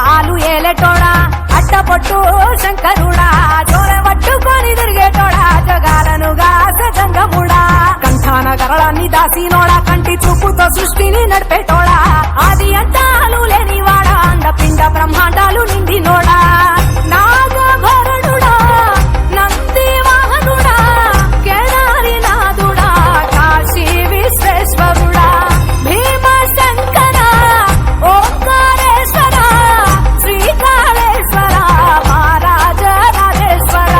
కొండాలు ఏలేటోడా అట్టపొట్టు శంకరుడా జోర పట్టుకొని తిరిగేటోడా జగాలను గాసే జంగముడా కంఠాన గరళాన్ని దాసినోడా కంటి చూపుతో సృష్టిని నడిపేటోడా ఆది అంతాలు లేనివాడా అండపిండ బ్రహ్మాండాలు నిండినోడా నాగభరణుడా నంది వాహనుడా కేదారి నాథుడా కాశీ విశ్వేశ్వరుడా భీమ శంకర ఓంకారేశ్వర శ్రీకాళేశ్వర మహారాజ రాజేశ్వర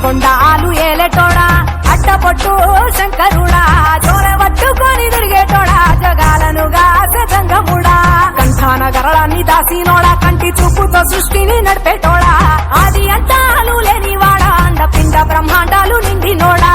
కొండాలు ఏలేటోడా అట్టపొట్టు శంకరుడా జోర పట్టుకొని తిరిగేటోడా జగాలను గాసే జంగముడా కంఠాన గరళాన్ని దాసినోడా కంటి చూపుతో సృష్టిని నడిపేటోడా ఆది అంతాలు లేనివాడా అండపిండ బ్రహ్మాండాలు నిండినోడా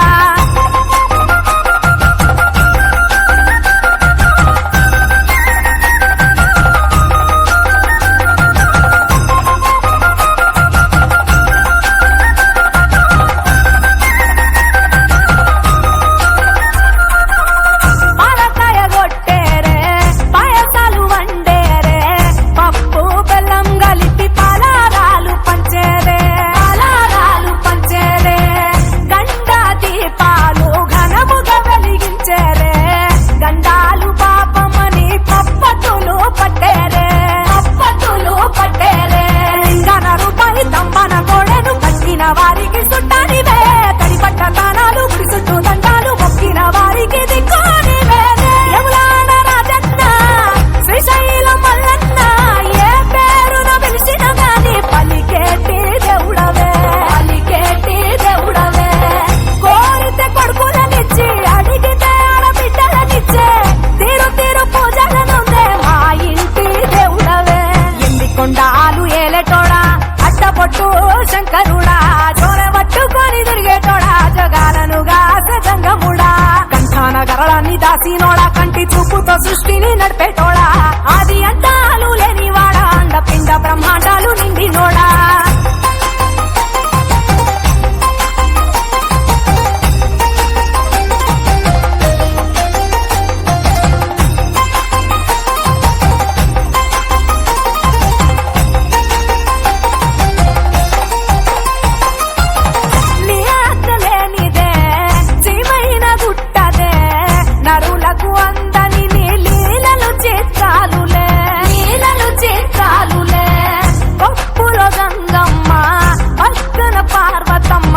వారికి సుట్టానివే తడిపట్ట తానాలు గుడి చుట్టూ దండాలు మొక్కిన వారికి దిక్కునివే యములాడ రాజన్న శ్రీశైలం మల్లన్న ఏ పేరున పిలిచిన గాని పలికేటి దేవుడవే కోరితే కొడుకులనిచ్చి అడిగితే ఆడబిడ్డలనిచ్చే తీరు తీరు పూజలనుందే మా ఇంటి దేవుడవే ఎండికొండాలు ఏలేటోడా అట్టపొట్టు శంకరుడా జోర పట్టుకొని తిరిగేటోడా జగాలను గాసే జంగముడా కంఠాన గరళాన్ని దాసినోడా కంటి చూపుతో సృష్టిని నడిపేటోడా ఆది అంతాలు లేనివాడా అండపిండ బ్రహ్మాండాలు నిండినోడా నరులకు అందని లీలలు చేస్తాలులే పప్పులో గంగమ్మ పక్కన పార్వతమ్మ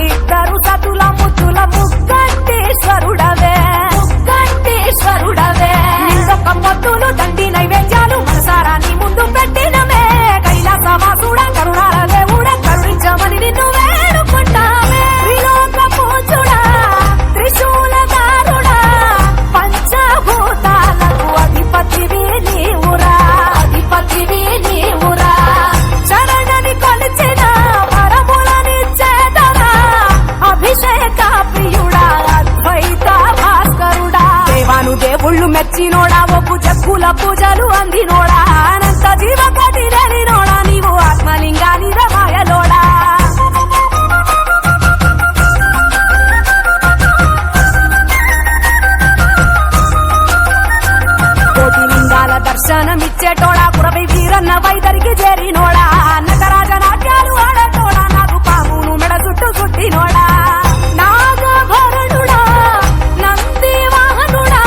ఇద్దరు సతుల ముద్దుల ముక్కంటేశ్వరుడవే ఇంకొక మొద్దులు దండి నైవేద్యాలు మనసారాన్ని ముందు పెట్టినమే కైలాసవాసుడ కరుణాల దేవుడ కరుణించమని నిన్ను వేడుకుంటామే విలోక పూజుడా త్రిశూలదారుడా పంచభూతాలకు అధిపతివి నీవురా శరణని కొలిచిన వరములనిచ్చేదరా అభిషేక ప్రియుడా అద్వైత భాస్కరుడా దేవాను దేవుళ్ళు మెచ్చినోడా ఒప్పు జగ్గుల పూజలు అందినోడా అనంత జీవకోటి లేనినోడా నీవు ఆత్మలింగాని రమాయలోడా దర్శనమిచ్చేటోడా కురవి వీరన్న వైదరికి చేరినోడా నటరాజ నాట్యాలు ఆడటోడా నాకు పామును మెడ చుట్టూ చుట్టినోడా నాగభరణుడా నంది వాహనుడా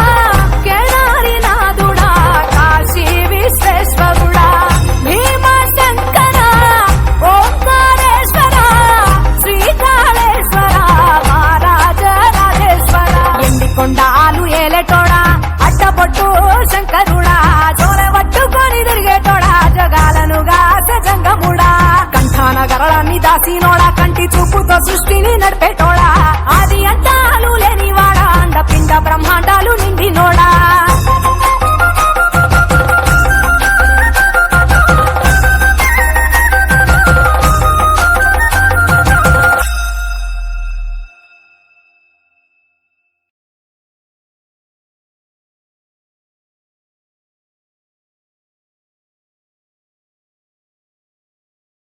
కేదారి నాథుడా కాశీ విశ్వేశ్వరుడా భీమ శంకర ఓంకారేశ్వర శ్రీకాళేశ్వర మహారాజ రాజేశ్వర ఎండికొండాలు ఏలేటోడా అట్టపొట్టు శంకరుడా జోర పట్టుకొని తిరిగేటోడా జగాలను గాసే జంగముడా కంఠాన గరళాన్ని దాసినోడా కంటి చూపుతో సృష్టిని నడిపేటోడా